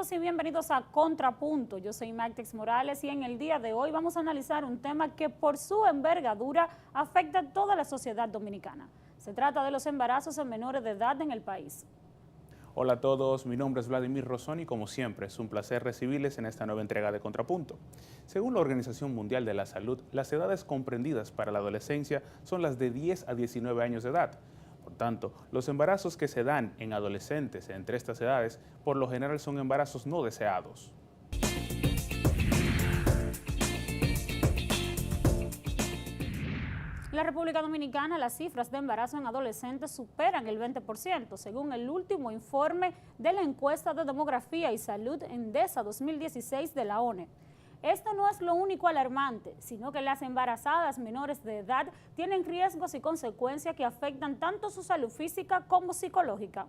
todos y bienvenidos a Contrapunto. Yo soy Magtex Morales y en el día de hoy vamos a analizar un tema que por su envergadura afecta a toda la sociedad dominicana. Se trata de los embarazos en menores de edad en el país. Hola a todos, mi nombre es Vladimir Rosón y como siempre es un placer recibirles en esta nueva entrega de Contrapunto. Según la Organización Mundial de la Salud, las edades comprendidas para la adolescencia son las de 10 a 19 años de edad. Por tanto, los embarazos que se dan en adolescentes entre estas edades por lo general son embarazos no deseados. En la República Dominicana, las cifras de embarazo en adolescentes superan el 20%, según el último informe de la encuesta de demografía y salud Endesa 2016 de la ONE. Esto no es lo único alarmante, sino que las embarazadas menores de edad tienen riesgos y consecuencias que afectan tanto su salud física como psicológica.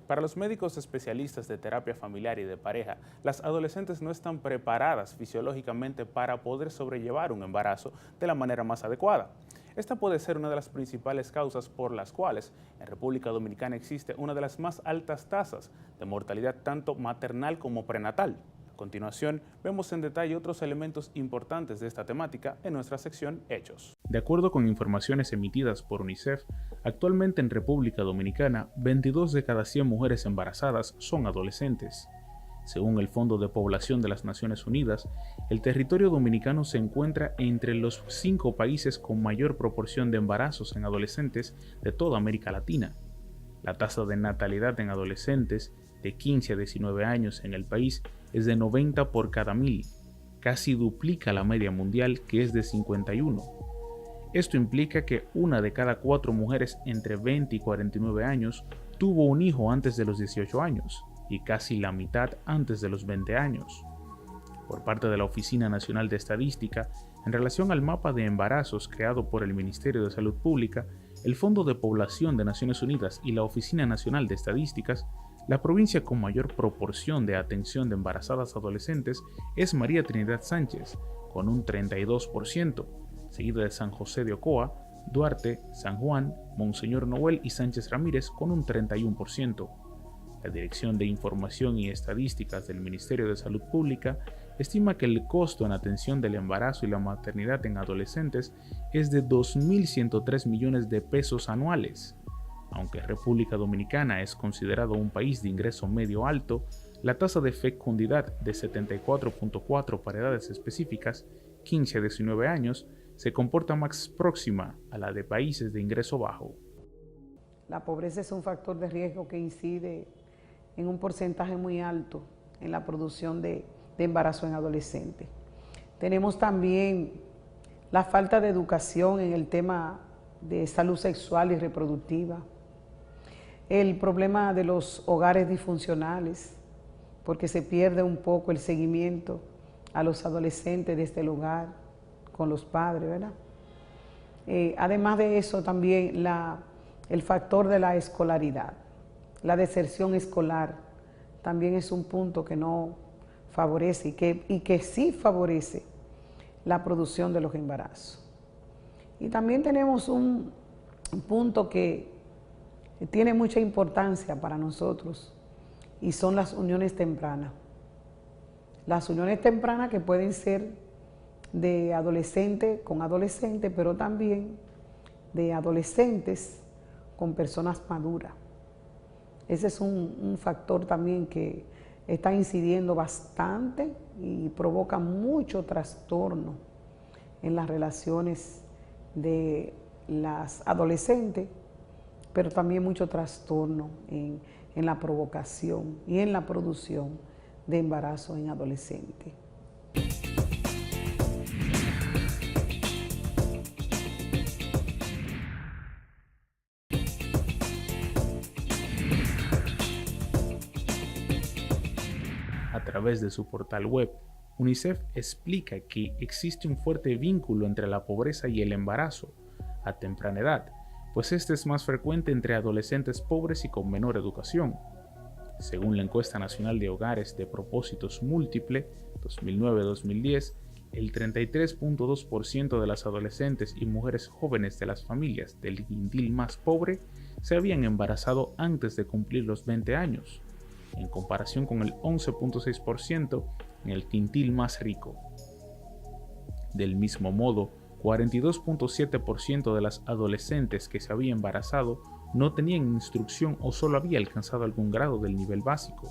Para los médicos especialistas de terapia familiar y de pareja, las adolescentes no están preparadas fisiológicamente para poder sobrellevar un embarazo de la manera más adecuada. Esta puede ser una de las principales causas por las cuales en República Dominicana existe una de las más altas tasas de mortalidad tanto maternal como prenatal. A continuación, vemos en detalle otros elementos importantes de esta temática en nuestra sección Hechos. De acuerdo con informaciones emitidas por UNICEF, actualmente en República Dominicana, 22 de cada 100 mujeres embarazadas son adolescentes. Según el Fondo de Población de las Naciones Unidas, el territorio dominicano se encuentra entre los 5 países con mayor proporción de embarazos en adolescentes de toda América Latina. La tasa de natalidad en adolescentes de 15 a 19 años en el país es de 90 por cada 1000, casi duplica la media mundial que es de 51. Esto implica que una de cada 4 mujeres entre 20 y 49 años tuvo un hijo antes de los 18 años y casi la mitad antes de los 20 años. Por parte de la Oficina Nacional de Estadística, en relación al mapa de embarazos creado por el Ministerio de Salud Pública, el Fondo de Población de Naciones Unidas y la Oficina Nacional de Estadísticas, la provincia con mayor proporción de atención de embarazadas adolescentes es María Trinidad Sánchez, con un 32%, seguida de San José de Ocoa, Duarte, San Juan, Monseñor Noel y Sánchez Ramírez con un 31%. La Dirección de Información y Estadísticas del Ministerio de Salud Pública estima que el costo en atención del embarazo y la maternidad en adolescentes es de 2.103 millones de pesos anuales. Aunque República Dominicana es considerado un país de ingreso medio alto, la tasa de fecundidad de 74.4 para edades específicas, 15 a 19 años, se comporta más próxima a la de países de ingreso bajo. La pobreza es un factor de riesgo que incide en un porcentaje muy alto en la producción de embarazo en adolescentes. Tenemos también la falta de educación en el tema de salud sexual y reproductiva, el problema de los hogares disfuncionales, porque se pierde un poco el seguimiento a los adolescentes desde el hogar con los padres, ¿verdad? Además de eso, también el factor de la escolaridad, la deserción escolar, también es un punto que no favorece y que sí favorece la producción de los embarazos. Y también tenemos un punto que tiene mucha importancia para nosotros y son las uniones tempranas. Las uniones tempranas que pueden ser de adolescente con adolescente, pero también de adolescentes con personas maduras. Ese es un factor también que está incidiendo bastante y provoca mucho trastorno en las relaciones de las adolescentes, pero también mucho trastorno en la provocación y en la producción de embarazo en adolescentes. A través de su portal web, UNICEF explica que existe un fuerte vínculo entre la pobreza y el embarazo a temprana edad, pues este es más frecuente entre adolescentes pobres y con menor educación. Según la Encuesta Nacional de Hogares de Propósitos Múltiple 2009-2010, el 33.2% de las adolescentes y mujeres jóvenes de las familias del quintil más pobre se habían embarazado antes de cumplir los 20 años. en comparación con el 11.6% en el quintil más rico. Del mismo modo, 42.7% de las adolescentes que se habían embarazado no tenían instrucción o solo había alcanzado algún grado del nivel básico.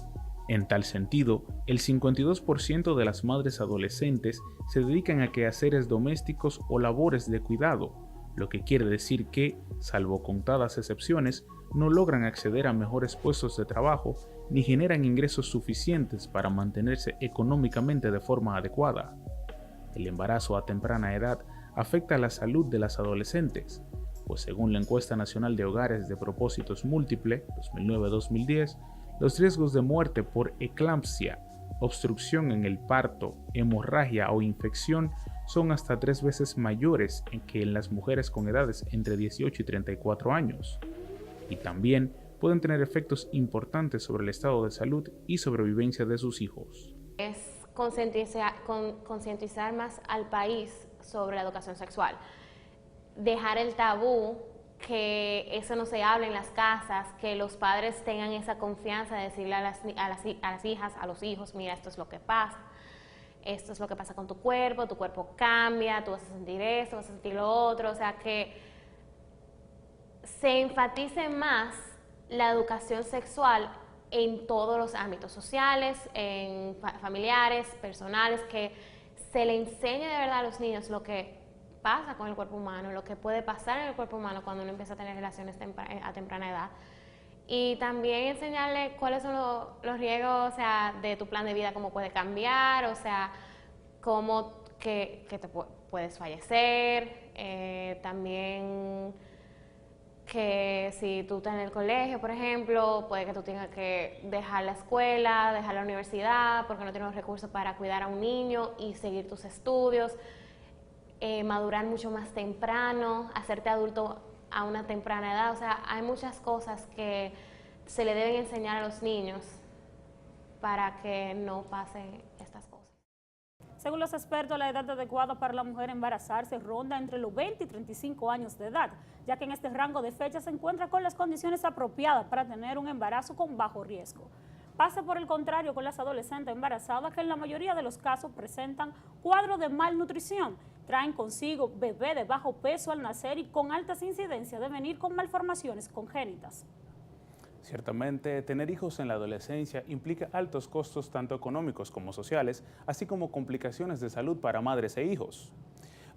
En tal sentido, el 52% de las madres adolescentes se dedican a quehaceres domésticos o labores de cuidado, lo que quiere decir que, salvo contadas excepciones, no logran acceder a mejores puestos de trabajo ni generan ingresos suficientes para mantenerse económicamente de forma adecuada. El embarazo a temprana edad afecta a la salud de las adolescentes, pues según la Encuesta Nacional de Hogares de Propósitos Múltiple 2009-2010, los riesgos de muerte por eclampsia, obstrucción en el parto, hemorragia o infección son hasta 3 veces mayores que en las mujeres con edades entre 18 y 34 años. Y también pueden tener efectos importantes sobre el estado de salud y sobrevivencia de sus hijos. Es concientizar más al país sobre la educación sexual. Dejar el tabú, que eso no se hable en las casas, que los padres tengan esa confianza de decirle a las hijas, a los hijos, mira, esto es lo que pasa. Esto es lo que pasa con tu cuerpo cambia, tú vas a sentir esto, vas a sentir lo otro, o sea, que se enfatice más la educación sexual en todos los ámbitos sociales, en familiares, personales, que se le enseñe de verdad a los niños lo que pasa con el cuerpo humano, lo que puede pasar en el cuerpo humano cuando uno empieza a tener relaciones a temprana edad. Y también enseñarle cuáles son los riesgos, o sea, de tu plan de vida, cómo puede cambiar, o sea, cómo que te puedes fallecer, también que si tú estás en el colegio, por ejemplo, puede que tú tengas que dejar la escuela, dejar la universidad, porque no tienes los recursos para cuidar a un niño y seguir tus estudios, madurar mucho más temprano, hacerte adulto a una temprana edad. O sea, hay muchas cosas que se le deben enseñar a los niños para que no pasen estas cosas. Según los expertos, la edad adecuada para la mujer embarazarse ronda entre los 20 y 35 años de edad, ya que en este rango de fechas se encuentra con las condiciones apropiadas para tener un embarazo con bajo riesgo. Pasa por el contrario con las adolescentes embarazadas, que en la mayoría de los casos presentan cuadros de malnutrición, traen consigo bebé de bajo peso al nacer y con altas incidencias de venir con malformaciones congénitas. Ciertamente, tener hijos en la adolescencia implica altos costos tanto económicos como sociales, así como complicaciones de salud para madres e hijos.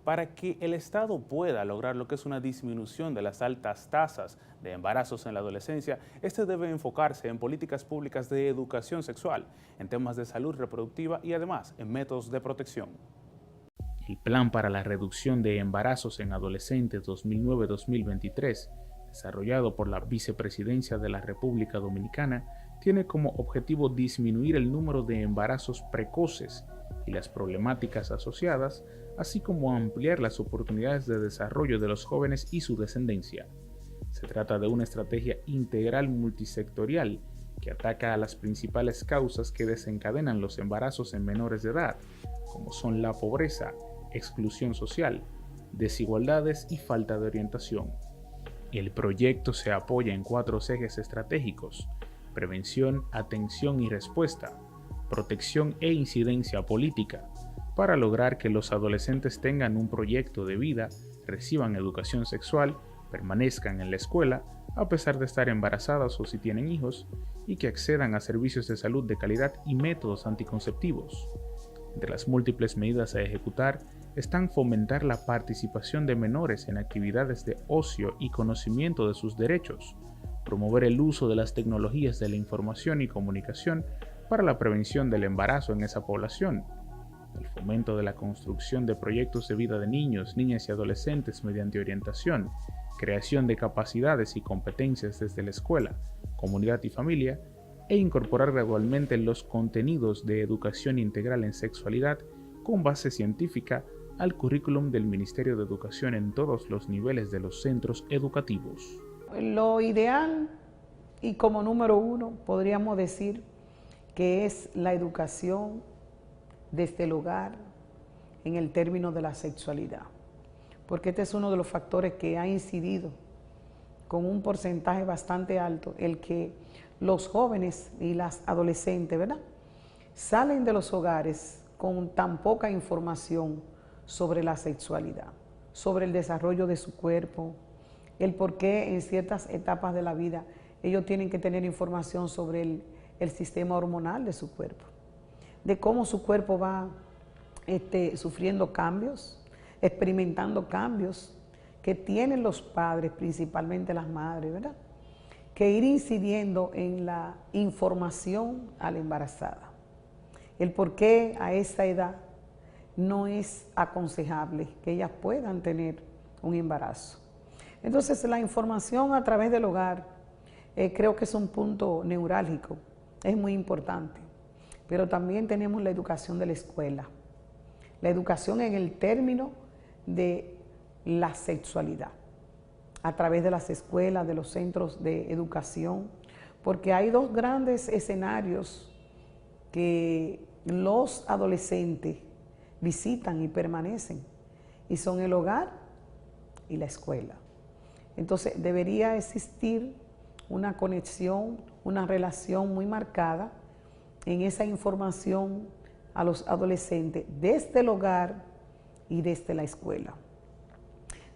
Para que el Estado pueda lograr lo que es una disminución de las altas tasas de embarazos en la adolescencia, este debe enfocarse en políticas públicas de educación sexual, en temas de salud reproductiva y además en métodos de protección. El Plan para la Reducción de Embarazos en Adolescentes 2009-2023, desarrollado por la Vicepresidencia de la República Dominicana, tiene como objetivo disminuir el número de embarazos precoces y las problemáticas asociadas, así como ampliar las oportunidades de desarrollo de los jóvenes y su descendencia. Se trata de una estrategia integral multisectorial que ataca a las principales causas que desencadenan los embarazos en menores de edad, como son la pobreza, exclusión social, desigualdades y falta de orientación. El proyecto se apoya en 4 ejes estratégicos: prevención, atención y respuesta, protección e incidencia política, para lograr que los adolescentes tengan un proyecto de vida, reciban educación sexual, permanezcan en la escuela, a pesar de estar embarazadas o si tienen hijos, y que accedan a servicios de salud de calidad y métodos anticonceptivos. Entre las múltiples medidas a ejecutar están fomentar la participación de menores en actividades de ocio y conocimiento de sus derechos, promover el uso de las tecnologías de la información y comunicación para la prevención del embarazo en esa población, el fomento de la construcción de proyectos de vida de niños, niñas y adolescentes mediante orientación, creación de capacidades y competencias desde la escuela, comunidad y familia, e incorporar gradualmente los contenidos de educación integral en sexualidad con base científica al currículum del Ministerio de Educación en todos los niveles de los centros educativos. Lo ideal, y como número 1, podríamos decir que es la educación desde el hogar en el término de la sexualidad, porque este es uno de los factores que ha incidido con un porcentaje bastante alto el que los jóvenes y las adolescentes, ¿verdad?, salen de los hogares con tan poca información sobre la sexualidad, sobre el desarrollo de su cuerpo, el por qué en ciertas etapas de la vida ellos tienen que tener información sobre el sistema hormonal de su cuerpo, de cómo su cuerpo va sufriendo cambios, experimentando cambios que tienen los padres, principalmente las madres, ¿verdad?, que ir incidiendo en la información a la embarazada. El por qué a esa edad no es aconsejable que ellas puedan tener un embarazo. Entonces, la información a través del hogar creo que es un punto neurálgico, es muy importante. Pero también tenemos la educación de la escuela, la educación en el término de la sexualidad, a través de las escuelas, de los centros de educación, porque hay dos grandes escenarios que los adolescentes visitan y permanecen, y son el hogar y la escuela. Entonces debería existir una conexión, una relación muy marcada en esa información a los adolescentes desde el hogar y desde la escuela.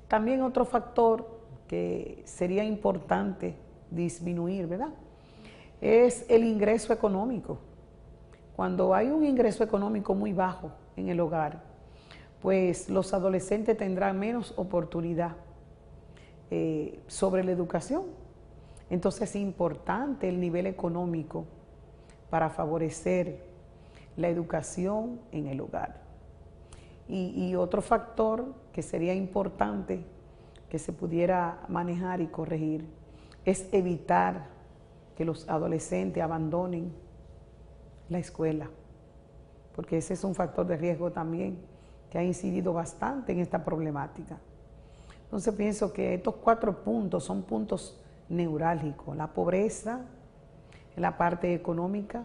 También otro factor que sería importante disminuir, ¿verdad?, es el ingreso económico. Cuando hay un ingreso económico muy bajo en el hogar, pues los adolescentes tendrán menos oportunidad sobre la educación. Entonces es importante el nivel económico para favorecer la educación en el hogar. Y otro factor que sería importante que se pudiera manejar y corregir es evitar que los adolescentes abandonen la escuela, porque ese es un factor de riesgo también que ha incidido bastante en esta problemática. Entonces pienso que estos 4 puntos son puntos neurálgicos: la pobreza, la parte económica,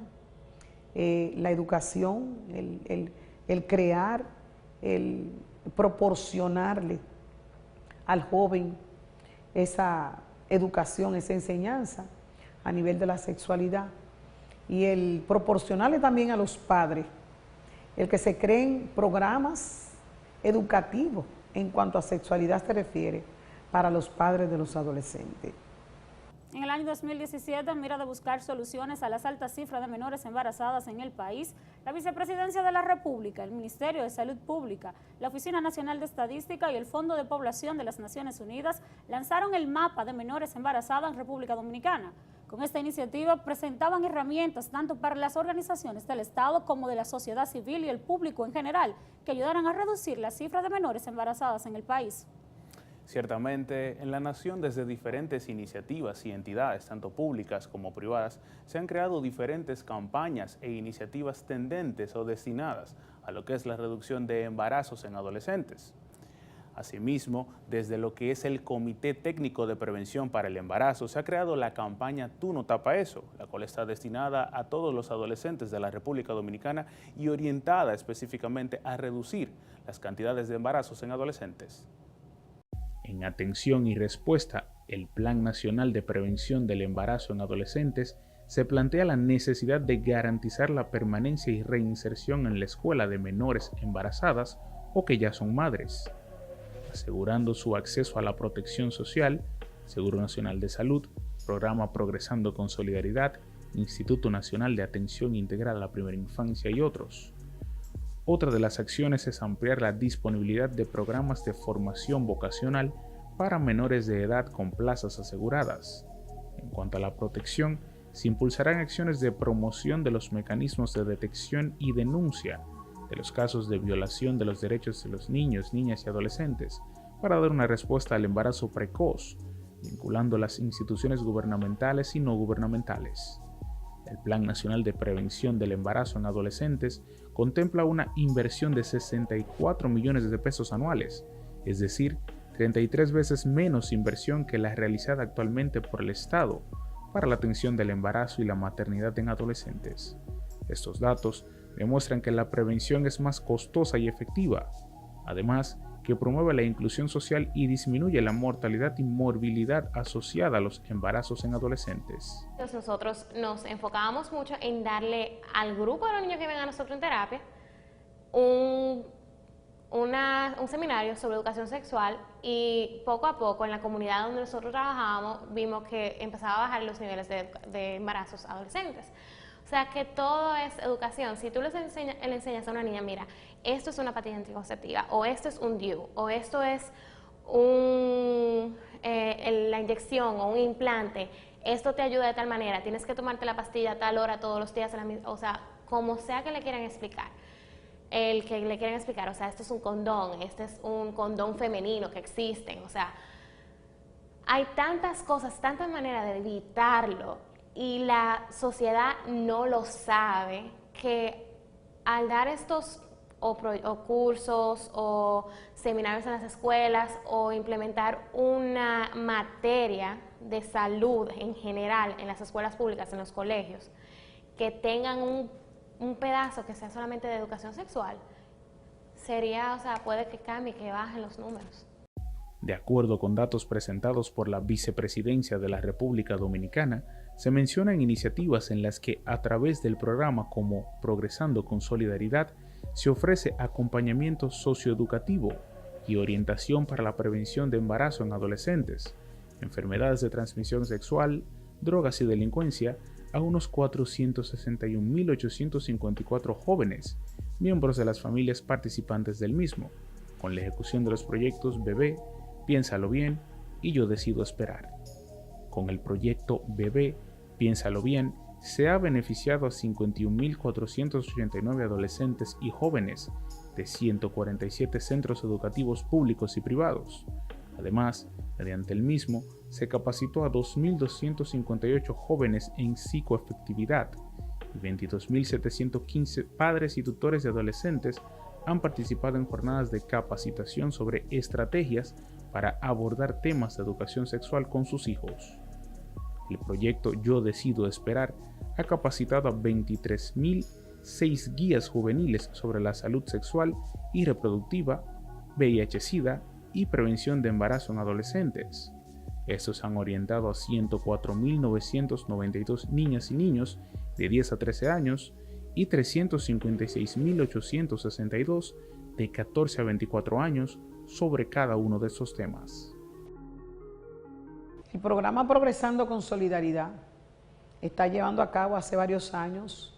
la educación, el crear, el proporcionarle al joven esa educación, esa enseñanza a nivel de la sexualidad, y el proporcionarle también a los padres el que se creen programas educativos en cuanto a sexualidad se refiere para los padres de los adolescentes. En el año 2017, en mira de buscar soluciones a las altas cifras de menores embarazadas en el país, la Vicepresidencia de la República, el Ministerio de Salud Pública, la Oficina Nacional de Estadística y el Fondo de Población de las Naciones Unidas lanzaron el mapa de menores embarazadas en República Dominicana. Con esta iniciativa presentaban herramientas tanto para las organizaciones del Estado como de la sociedad civil y el público en general que ayudaran a reducir la cifra de menores embarazadas en el país. Ciertamente, en la nación desde diferentes iniciativas y entidades, tanto públicas como privadas, se han creado diferentes campañas e iniciativas tendentes o destinadas a lo que es la reducción de embarazos en adolescentes. Asimismo, desde lo que es el Comité Técnico de Prevención para el Embarazo, se ha creado la campaña Tú no tapa eso, la cual está destinada a todos los adolescentes de la República Dominicana y orientada específicamente a reducir las cantidades de embarazos en adolescentes. En atención y respuesta, el Plan Nacional de Prevención del Embarazo en Adolescentes se plantea la necesidad de garantizar la permanencia y reinserción en la escuela de menores embarazadas o que ya son madres, asegurando su acceso a la protección social, Seguro Nacional de Salud, Programa Progresando con Solidaridad, Instituto Nacional de Atención Integral a la Primera Infancia y otros. Otra de las acciones es ampliar la disponibilidad de programas de formación vocacional para menores de edad con plazas aseguradas. En cuanto a la protección, se impulsarán acciones de promoción de los mecanismos de detección y denuncia de los casos de violación de los derechos de los niños, niñas y adolescentes para dar una respuesta al embarazo precoz, vinculando las instituciones gubernamentales y no gubernamentales. El Plan Nacional de Prevención del Embarazo en Adolescentes contempla una inversión de 64 millones de pesos anuales, es decir, 33 veces menos inversión que la realizada actualmente por el Estado para la atención del embarazo y la maternidad en adolescentes. Estos datos demuestran que la prevención es más costosa y efectiva, además que promueve la inclusión social y disminuye la mortalidad y morbilidad asociada a los embarazos en adolescentes. Nosotros nos enfocábamos mucho en darle al grupo de los niños que ven a nosotros en terapia un seminario sobre educación sexual, y poco a poco en la comunidad donde nosotros trabajábamos vimos que empezaba a bajar los niveles de embarazos adolescentes. O sea que todo es educación. Si tú le enseñas a una niña, mira, esto es una pastilla anticonceptiva, o esto es un DIU, o esto es la inyección o un implante, esto te ayuda de tal manera, tienes que tomarte la pastilla a tal hora todos los días, o sea, como sea que le quieran explicar. O sea, esto es un condón, este es un condón femenino que existen, o sea, hay tantas cosas, tantas maneras de evitarlo, y la sociedad no lo sabe, que al dar estos o cursos o seminarios en las escuelas o implementar una materia de salud en general en las escuelas públicas, en los colegios, que tengan un pedazo que sea solamente de educación sexual, sería, o sea, puede que cambie, que bajen los números. De acuerdo con datos presentados por la Vicepresidencia de la República Dominicana, se mencionan iniciativas en las que, a través del programa como Progresando con Solidaridad, se ofrece acompañamiento socioeducativo y orientación para la prevención de embarazo en adolescentes, enfermedades de transmisión sexual, drogas y delincuencia a unos 461.854 jóvenes, miembros de las familias participantes del mismo, con la ejecución de los proyectos Bebé, Piénsalo Bien y Yo Decido Esperar. Con el proyecto Bebé, Piénsalo Bien, se ha beneficiado a 51.489 adolescentes y jóvenes de 147 centros educativos públicos y privados. Además, mediante el mismo, se capacitó a 2.258 jóvenes en psicoafectividad y 22.715 padres y tutores de adolescentes han participado en jornadas de capacitación sobre estrategias para abordar temas de educación sexual con sus hijos. El proyecto Yo Decido Esperar ha capacitado a 23.006 guías juveniles sobre la salud sexual y reproductiva, VIH-Sida y prevención de embarazo en adolescentes. Estos han orientado a 104.992 niñas y niños de 10 a 13 años y 356.862 de 14 a 24 años sobre cada uno de esos temas. El programa Progresando con Solidaridad está llevando a cabo hace varios años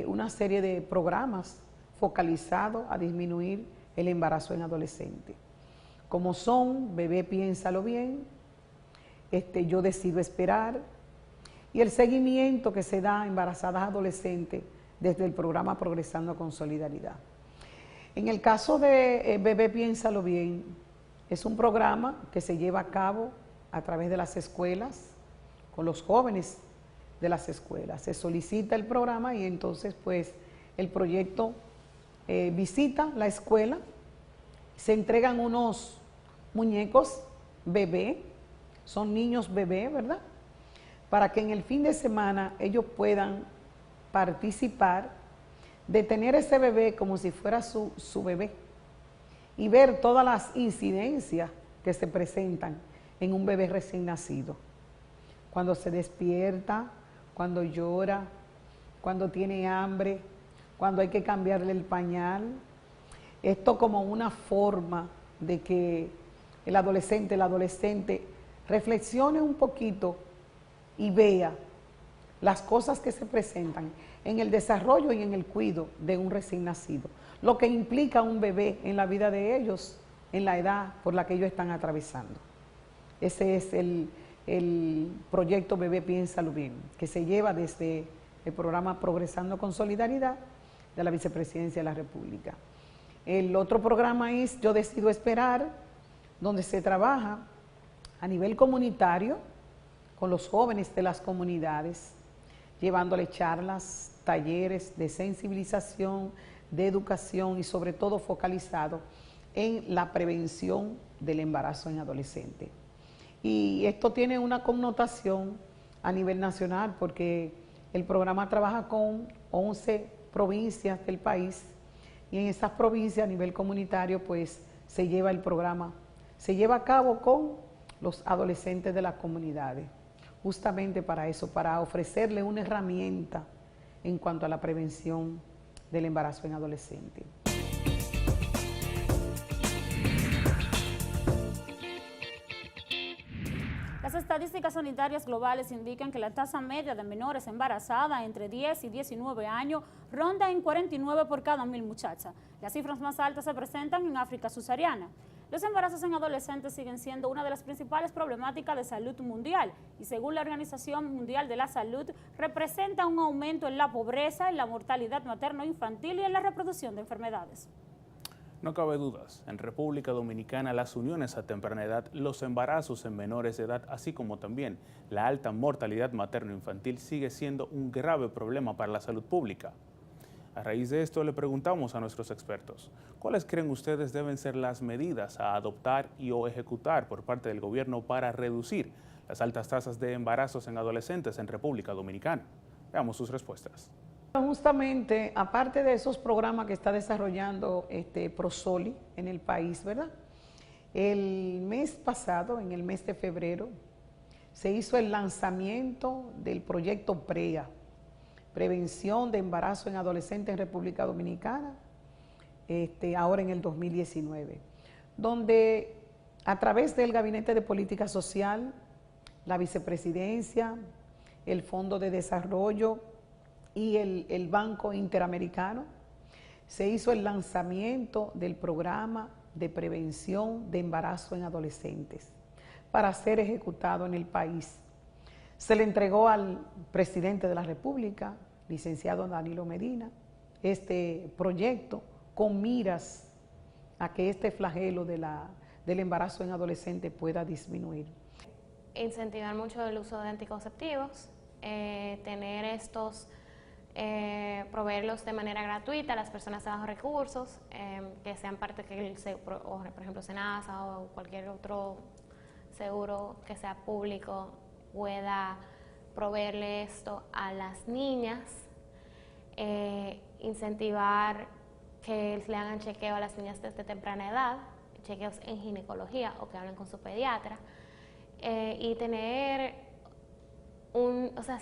una serie de programas focalizados a disminuir el embarazo en adolescentes, como son Bebé Piénsalo Bien, Yo Decido Esperar, y el seguimiento que se da a embarazadas adolescentes desde el programa Progresando con Solidaridad. En el caso de Bebé Piénsalo Bien, es un programa que se lleva a cabo a través de las escuelas, con los jóvenes de las escuelas. Se solicita el programa y entonces pues el proyecto visita la escuela, se entregan unos muñecos bebé, son niños bebé, ¿verdad? Para que en el fin de semana ellos puedan participar de tener ese bebé como si fuera su bebé y ver todas las incidencias que se presentan en un bebé recién nacido. Cuando se despierta, cuando llora, cuando tiene hambre, cuando hay que cambiarle el pañal. Esto como una forma de que el adolescente reflexione un poquito y vea las cosas que se presentan en el desarrollo y en el cuidado de un recién nacido, lo que implica un bebé en la vida de ellos, en la edad por la que ellos están atravesando. Ese es el proyecto Bebé Piénsalo Bien, que se lleva desde el programa Progresando con Solidaridad de la Vicepresidencia de la República. El otro programa es Yo Decido Esperar, donde se trabaja a nivel comunitario con los jóvenes de las comunidades, llevándole charlas, talleres de sensibilización, de educación y sobre todo focalizado en la prevención del embarazo en adolescentes. Y esto tiene una connotación a nivel nacional porque el programa trabaja con 11 provincias del país y en esas provincias a nivel comunitario pues se lleva el programa, se lleva a cabo con los adolescentes de las comunidades, justamente para eso, para ofrecerle una herramienta en cuanto a la prevención del embarazo en adolescentes. Las estadísticas sanitarias globales indican que la tasa media de menores embarazadas entre 10 y 19 años ronda en 49 por cada 1000 muchachas. Las cifras más altas se presentan en África subsahariana. Los embarazos en adolescentes siguen siendo una de las principales problemáticas de salud mundial y según la Organización Mundial de la Salud representa un aumento en la pobreza, en la mortalidad materno-infantil y en la reproducción de enfermedades. No cabe dudas, en República Dominicana las uniones a temprana edad, los embarazos en menores de edad, así como también la alta mortalidad materno-infantil sigue siendo un grave problema para la salud pública. A raíz de esto le preguntamos a nuestros expertos, ¿cuáles creen ustedes deben ser las medidas a adoptar y o ejecutar por parte del gobierno para reducir las altas tasas de embarazos en adolescentes en República Dominicana? Veamos sus respuestas. Justamente, aparte de esos programas que está desarrollando Prosoli en el país, ¿verdad? El mes pasado, en el mes de febrero, se hizo el lanzamiento del proyecto PREA, Prevención de Embarazo en Adolescentes en República Dominicana, ahora en el 2019, donde a través del Gabinete de Política Social, la Vicepresidencia, el Fondo de Desarrollo y el Banco Interamericano, se hizo el lanzamiento del programa de prevención de embarazo en adolescentes para ser ejecutado en el país. Se le entregó al presidente de la República, licenciado Danilo Medina, este proyecto con miras a que este flagelo del embarazo en adolescentes pueda disminuir. Incentivar mucho el uso de anticonceptivos, tener estos proveerlos de manera gratuita a las personas de bajos recursos, que sean parte por ejemplo SENASA o cualquier otro seguro que sea público pueda proveerle esto a las niñas, incentivar que le hagan chequeo a las niñas desde temprana edad, chequeos en ginecología o que hablen con su pediatra, y tener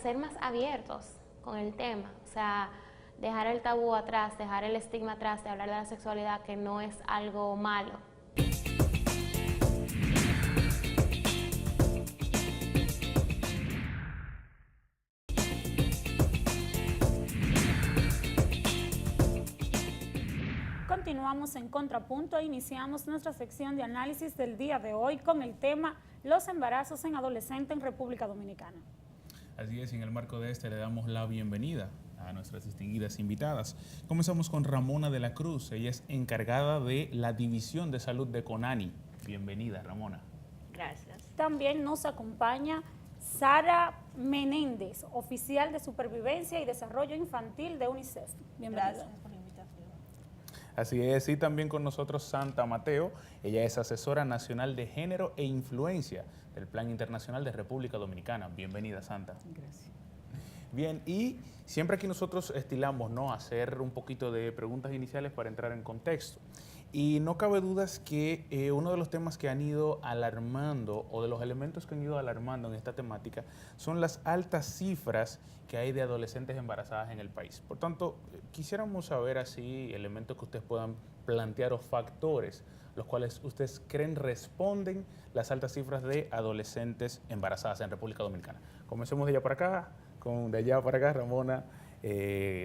ser más abiertos con el tema, o sea, dejar el tabú atrás, dejar el estigma atrás de hablar de la sexualidad, que no es algo malo. Continuamos en Contrapunto e iniciamos nuestra sección de análisis del día de hoy con el tema los embarazos en adolescentes en República Dominicana. Así es, y en el marco de este le damos la bienvenida a nuestras distinguidas invitadas. Comenzamos con Ramona de la Cruz, ella es encargada de la División de Salud de CONANI. Bienvenida, Ramona. Gracias. También nos acompaña Sara Menéndez, oficial de Supervivencia y Desarrollo Infantil de UNICEF. Bienvenida. Gracias por la invitación. Así es, y también con nosotros Santa Mateo, ella es asesora nacional de género e influencia del Plan Internacional de República Dominicana. Bienvenida, Santa. Gracias. Bien, y siempre aquí nosotros estilamos, ¿no?, hacer un poquito de preguntas iniciales para entrar en contexto. Y no cabe dudas que uno de los temas que han ido alarmando, o de los elementos que han ido alarmando en esta temática, son las altas cifras que hay de adolescentes embarazadas en el país. Por tanto, quisiéramos saber así elementos que ustedes puedan plantear o factores los cuales ustedes creen responden las altas cifras de adolescentes embarazadas en República Dominicana. Comencemos de allá para acá, de allá para acá, Ramona,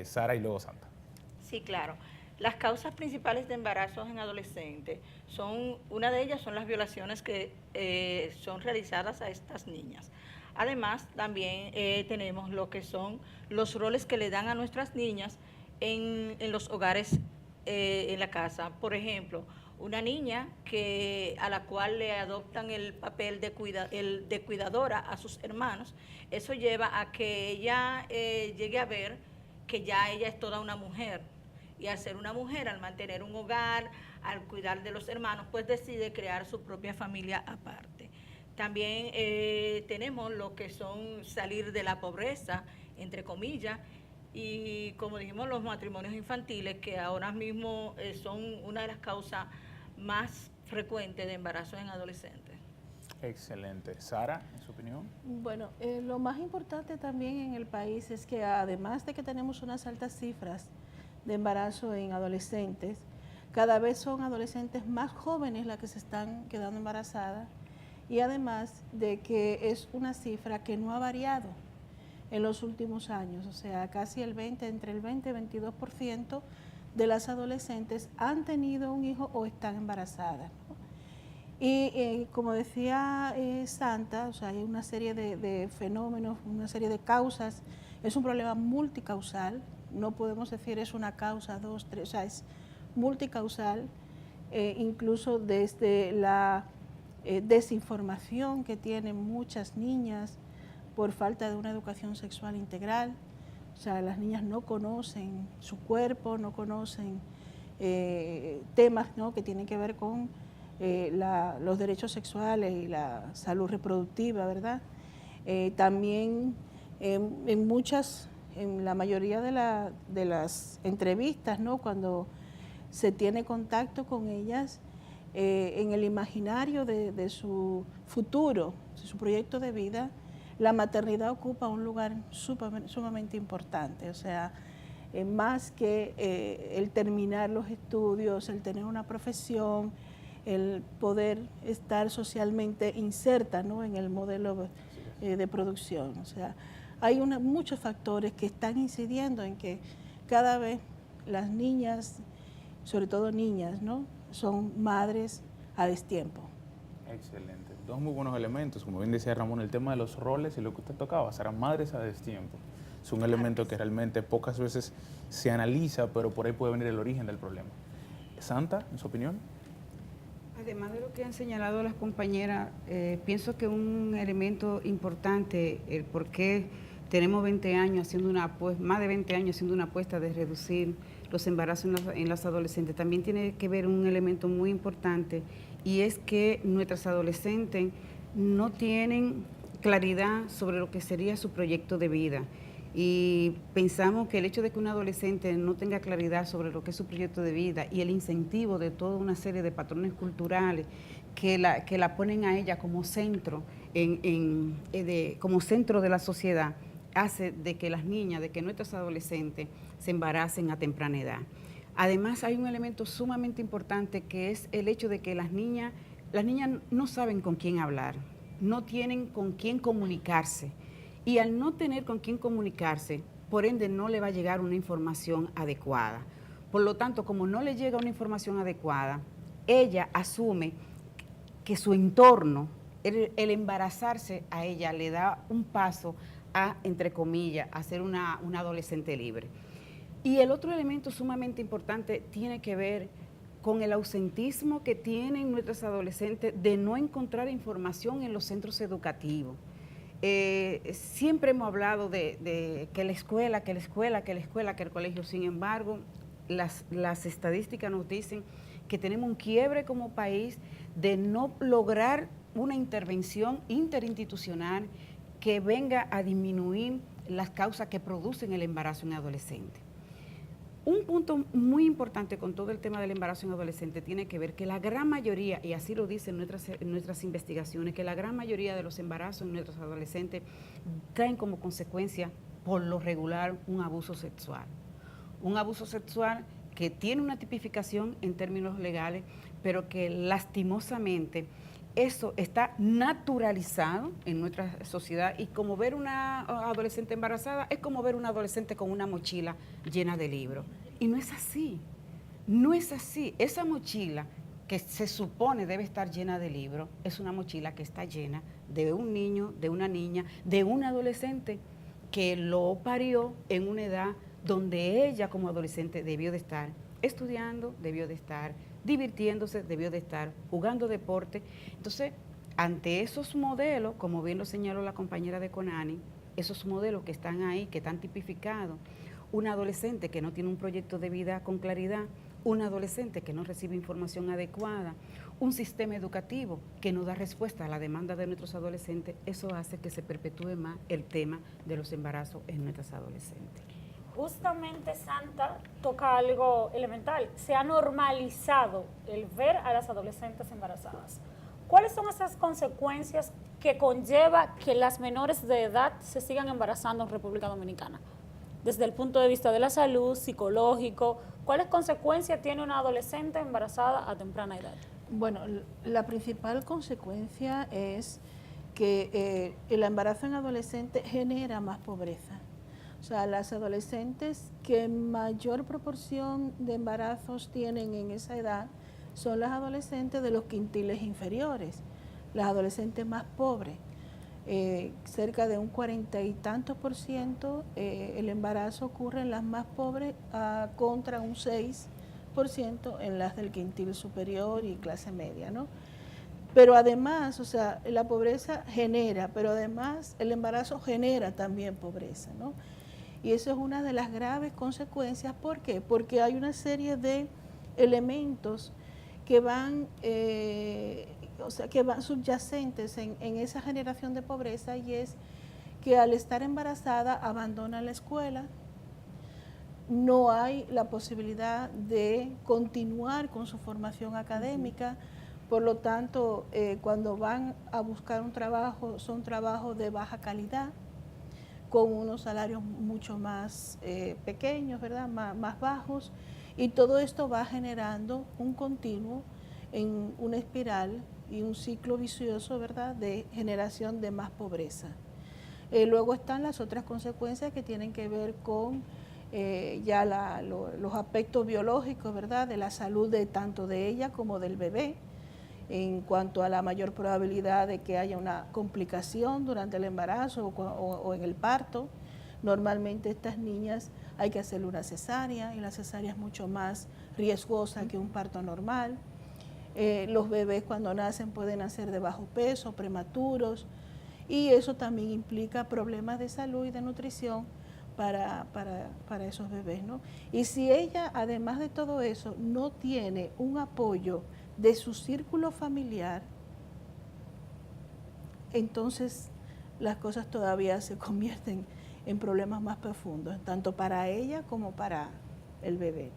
Sara y luego Santa. Sí, claro. Las causas principales de embarazos en adolescentes una de ellas son las violaciones que son realizadas a estas niñas. Además, también tenemos lo que son los roles que le dan a nuestras niñas en los hogares, en la casa. Por ejemplo, una niña a la cual le adoptan el papel de cuidadora a sus hermanos, eso lleva a que ella llegue a ver que ya ella es toda una mujer. Y al ser una mujer, al mantener un hogar, al cuidar de los hermanos, pues decide crear su propia familia aparte. También tenemos lo que son salir de la pobreza, entre comillas, y como dijimos, los matrimonios infantiles, que ahora mismo son una de las causas más frecuente de embarazo en adolescentes. Excelente. Sara, en su opinión. Bueno, lo más importante también en el país es que además de que tenemos unas altas cifras de embarazo en adolescentes, cada vez son adolescentes más jóvenes las que se están quedando embarazadas, y además de que es una cifra que no ha variado en los últimos años, o sea, casi entre el 20 y 22% de las adolescentes han tenido un hijo o están embarazadas, ¿no? Y como decía Santa, o sea, hay una serie de fenómenos, una serie de causas, es un problema multicausal, no podemos decir es una causa, dos, tres, o sea, es multicausal, incluso desde la desinformación que tienen muchas niñas por falta de una educación sexual integral. O sea, las niñas no conocen su cuerpo, no conocen temas, ¿no?, que tienen que ver con los derechos sexuales y la salud reproductiva, ¿verdad? También en la mayoría de las entrevistas, ¿no?, cuando se tiene contacto con ellas, en el imaginario de su futuro, de su proyecto de vida, la maternidad ocupa un lugar sumamente importante. O sea, más que el terminar los estudios, el tener una profesión, el poder estar socialmente inserta, ¿no?, en el modelo de producción. O sea, hay muchos factores que están incidiendo en que cada vez las niñas, sobre todo niñas, ¿no?, son madres a destiempo. Excelente. Dos muy buenos elementos, como bien decía Ramón, el tema de los roles y lo que usted tocaba, serán madres a destiempo. Es un elemento que realmente pocas veces se analiza, pero por ahí puede venir el origen del problema. Santa, en su opinión. Además de lo que han señalado las compañeras, pienso que un elemento importante, el por qué tenemos 20 años haciendo más de 20 años haciendo una apuesta de reducir los embarazos en las adolescentes, también tiene que ver un elemento muy importante, y es que nuestras adolescentes no tienen claridad sobre lo que sería su proyecto de vida. Y pensamos que el hecho de que un adolescente no tenga claridad sobre lo que es su proyecto de vida y el incentivo de toda una serie de patrones culturales que la ponen a ella como centro, como centro de la sociedad, hace de que las niñas, de que nuestros adolescentes se embaracen a temprana edad. Además, hay un elemento sumamente importante, que es el hecho de que las niñas no saben con quién hablar, no tienen con quién comunicarse. Y al no tener con quién comunicarse, por ende no le va a llegar una información adecuada. Por lo tanto, como no le llega una información adecuada, ella asume que su entorno, el embarazarse a ella, le da un paso a, entre comillas, a ser una adolescente libre. Y el otro elemento sumamente importante tiene que ver con el ausentismo que tienen nuestros adolescentes de no encontrar información en los centros educativos. Siempre hemos hablado de que la escuela, que el colegio. Sin embargo, las estadísticas nos dicen que tenemos un quiebre como país de no lograr una intervención interinstitucional que venga a disminuir las causas que producen el embarazo en adolescentes. Un punto muy importante con todo el tema del embarazo en adolescente tiene que ver que la gran mayoría, y así lo dicen nuestras investigaciones, que la gran mayoría de los embarazos en nuestros adolescentes traen como consecuencia, por lo regular, un abuso sexual. Un abuso sexual que tiene una tipificación en términos legales, pero que lastimosamente eso está naturalizado en nuestra sociedad, y como ver una adolescente embarazada es como ver una adolescente con una mochila llena de libros. Y no es así, no es así. Esa mochila que se supone debe estar llena de libros es una mochila que está llena de un niño, de una niña, de un adolescente que lo parió en una edad donde ella como adolescente debió de estar estudiando, debió de estar divirtiéndose, debió de estar jugando deporte. Entonces, ante esos modelos, como bien lo señaló la compañera de Conani, esos modelos que están ahí, que están tipificados, un adolescente que no tiene un proyecto de vida con claridad, un adolescente que no recibe información adecuada, un sistema educativo que no da respuesta a la demanda de nuestros adolescentes, eso hace que se perpetúe más el tema de los embarazos en nuestras adolescentes. Justamente Santa toca algo elemental. Se ha normalizado el ver a las adolescentes embarazadas. ¿Cuáles son esas consecuencias que conlleva que las menores de edad se sigan embarazando en República Dominicana? Desde el punto de vista de la salud, psicológico, ¿cuáles consecuencias tiene una adolescente embarazada a temprana edad? Bueno, la principal consecuencia es que el embarazo en adolescente genera más pobreza. O sea, las adolescentes que mayor proporción de embarazos tienen en esa edad son las adolescentes de los quintiles inferiores, las adolescentes más pobres. Cerca de un 40 y tantos %, el embarazo ocurre en las más pobres contra un 6% en las del quintil superior y clase media, ¿no? Pero además, o sea, la pobreza genera, pero además el embarazo genera también pobreza, ¿no? Y eso es una de las graves consecuencias. ¿Por qué? Porque hay una serie de elementos que van, que van subyacentes en esa generación de pobreza, y es que al estar embarazada abandona la escuela, no hay la posibilidad de continuar con su formación académica. Por lo tanto, cuando van a buscar un trabajo, son trabajos de baja calidad, con unos salarios mucho más pequeños, ¿verdad? Más bajos, y todo esto va generando un continuo en una espiral y un ciclo vicioso, ¿verdad?, de generación de más pobreza. Luego están las otras consecuencias que tienen que ver con los aspectos biológicos, ¿verdad?, de la salud de tanto de ella como del bebé, en cuanto a la mayor probabilidad de que haya una complicación durante el embarazo o en el parto. Normalmente estas niñas hay que hacerle una cesárea, y la cesárea es mucho más riesgosa que un parto normal. Los bebés cuando nacen pueden nacer de bajo peso, prematuros, y eso también implica problemas de salud y de nutrición para esos bebés, ¿no? Y si ella, además de todo eso, no tiene un apoyo de su círculo familiar, entonces las cosas todavía se convierten en problemas más profundos, tanto para ella como para el bebé.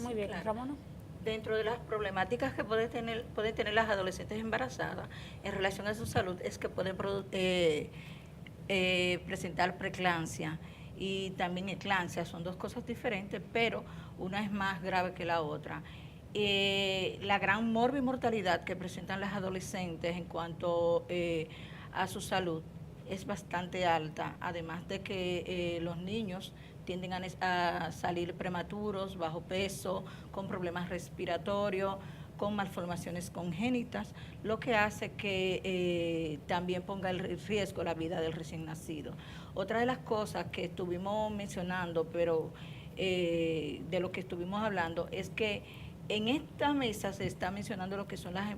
Muy bien, claro. Ramona. Dentro de las problemáticas que pueden tener las adolescentes embarazadas en relación a su salud es que pueden presentar preeclampsia y también eclampsia. Son dos cosas diferentes, pero una es más grave que la otra. La gran morbimortalidad que presentan las adolescentes en cuanto a su salud es bastante alta, además de que los niños tienden a salir prematuros, bajo peso, con problemas respiratorios, con malformaciones congénitas, lo que hace que también ponga en riesgo la vida del recién nacido. Otra de las cosas que estuvimos mencionando, pero de lo que estuvimos hablando, es que en esta mesa se está mencionando lo que son a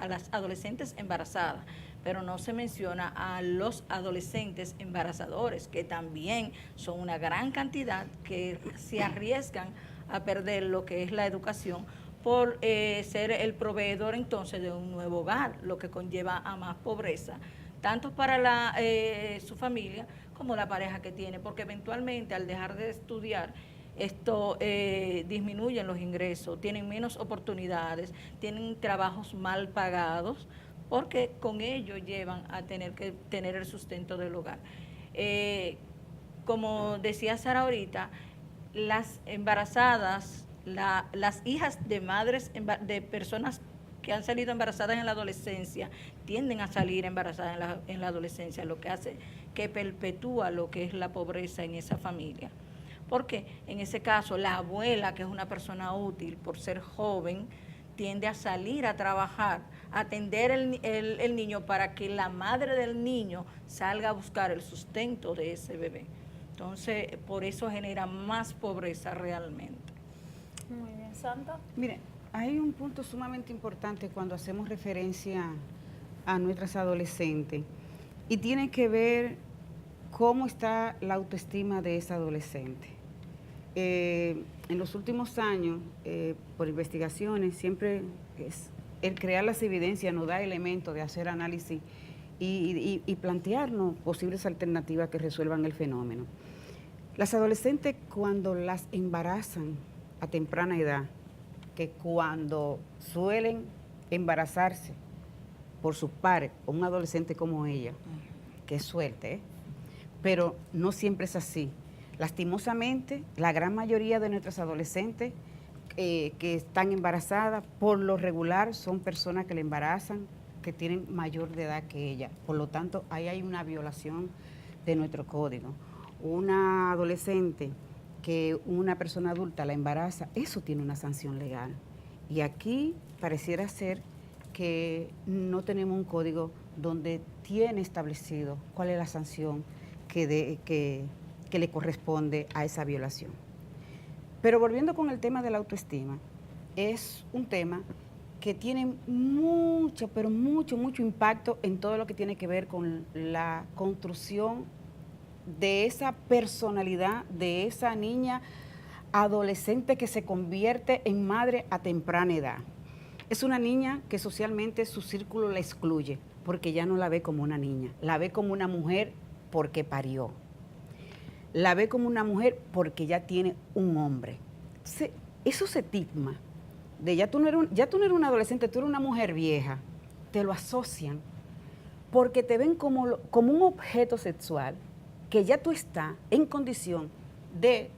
las adolescentes embarazadas, pero no se menciona a los adolescentes embarazadores, que también son una gran cantidad que se arriesgan a perder lo que es la educación por ser el proveedor entonces de un nuevo hogar, lo que conlleva a más pobreza, tanto para su familia como la pareja que tiene, porque eventualmente al dejar de estudiar, esto disminuye los ingresos, tienen menos oportunidades, tienen trabajos mal pagados, porque con ello llevan a tener que tener el sustento del hogar. Como decía Sara ahorita, las embarazadas, las hijas de madres, de personas que han salido embarazadas en la adolescencia, tienden a salir embarazadas en la adolescencia, lo que hace que perpetúa lo que es la pobreza en esa familia. Porque en ese caso la abuela, que es una persona útil por ser joven, tiende a salir a trabajar, a atender el niño para que la madre del niño salga a buscar el sustento de ese bebé. Entonces, por eso genera más pobreza realmente. Muy bien, Santa. Mire, hay un punto sumamente importante cuando hacemos referencia a nuestras adolescentes, y tiene que ver cómo está la autoestima de esa adolescente. En los últimos años, por investigaciones, siempre el crear las evidencias nos da elementos de hacer análisis y plantearnos posibles alternativas que resuelvan el fenómeno. Las adolescentes cuando las embarazan a temprana edad, que cuando suelen embarazarse por sus pares, o un adolescente como ella, que es suerte, pero no siempre es así. Lastimosamente, la gran mayoría de nuestras adolescentes que están embarazadas, por lo regular, son personas que le embarazan, que tienen mayor de edad que ella. Por lo tanto, ahí hay una violación de nuestro código. Una adolescente que una persona adulta la embaraza, eso tiene una sanción legal. Y aquí pareciera ser que no tenemos un código donde tiene establecido cuál es la sanción que le corresponde a esa violación. Pero volviendo con el tema de la autoestima, es un tema que tiene mucho, pero mucho impacto en todo lo que tiene que ver con la construcción de esa personalidad, de esa niña adolescente que se convierte en madre a temprana edad. Es una niña que socialmente su círculo la excluye, porque ya no la ve como una niña, la ve como una mujer porque parió, la ve como una mujer porque ya tiene un hombre. Entonces, esos estigmas de ya tú no eres una adolescente, tú eres una mujer vieja, te lo asocian porque te ven como un objeto sexual que ya tú estás en condición de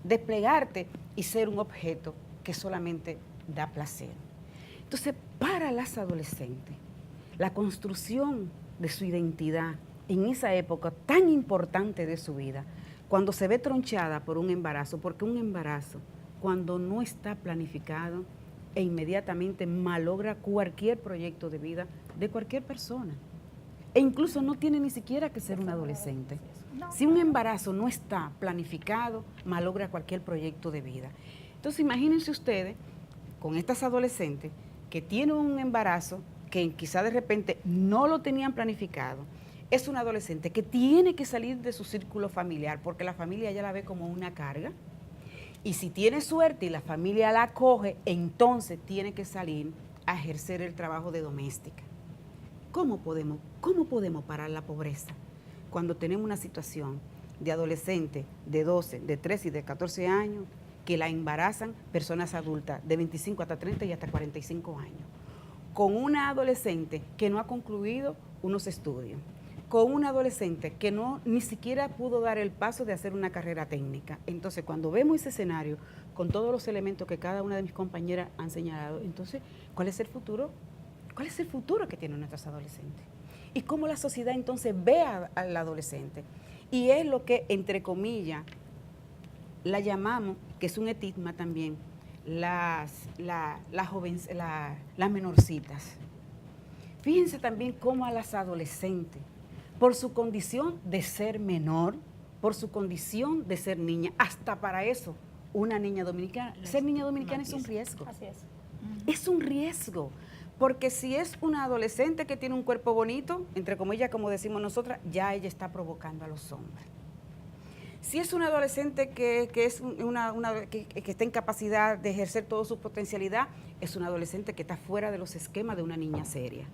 desplegarte y ser un objeto que solamente da placer. Entonces, para las adolescentes, la construcción de su identidad en esa época tan importante de su vida, cuando se ve tronchada por un embarazo, porque un embarazo, cuando no está planificado, e inmediatamente malogra cualquier proyecto de vida de cualquier persona. E incluso no tiene ni siquiera que ser un adolescente. Si un embarazo no está planificado, malogra cualquier proyecto de vida. Entonces, imagínense ustedes con estas adolescentes que tienen un embarazo que quizá de repente no lo tenían planificado. Es una adolescente que tiene que salir de su círculo familiar porque la familia ya la ve como una carga. Y si tiene suerte y la familia la acoge, entonces tiene que salir a ejercer el trabajo de doméstica. ¿Cómo podemos parar la pobreza cuando tenemos una situación de adolescentes de 12, de 13 y de 14 años que la embarazan personas adultas de 25 hasta 30 y hasta 45 años? Con una adolescente que no ha concluido unos estudios, con una adolescente que ni siquiera pudo dar el paso de hacer una carrera técnica. Entonces, cuando vemos ese escenario, con todos los elementos que cada una de mis compañeras han señalado, entonces, ¿cuál es el futuro? ¿Cuál es el futuro que tienen nuestras adolescentes? ¿Y cómo la sociedad entonces ve al adolescente? Y es lo que, entre comillas, la llamamos, que es un estigma también, las menorcitas. Fíjense también cómo a las adolescentes, por su condición de ser menor, por su condición de ser niña, hasta para eso, una niña dominicana, ser niña dominicana es un riesgo. Así es. Es un riesgo, porque si es una adolescente que tiene un cuerpo bonito, entre comillas, como decimos nosotras, ya ella está provocando a los hombres. Si es una adolescente que está en capacidad de ejercer toda su potencialidad, es una adolescente que está fuera de los esquemas de una niña seria.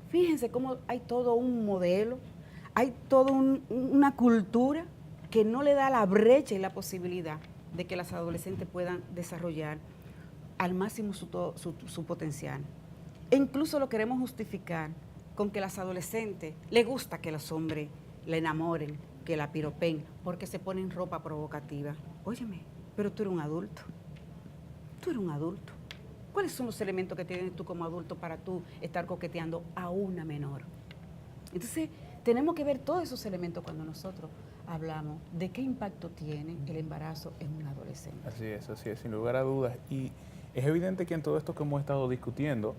Fíjense cómo hay todo un modelo, hay toda una cultura que no le da la brecha y la posibilidad de que las adolescentes puedan desarrollar al máximo su potencial. E incluso lo queremos justificar con que las adolescentes les gusta que los hombres la enamoren, que la piropen, porque se ponen ropa provocativa. Óyeme, pero tú eres un adulto. Tú eres un adulto. ¿Cuáles son los elementos que tienes tú como adulto para tú estar coqueteando a una menor? Entonces, tenemos que ver todos esos elementos cuando nosotros hablamos de qué impacto tiene el embarazo en un adolescente. Así es, sin lugar a dudas. Y es evidente que en todo esto que hemos estado discutiendo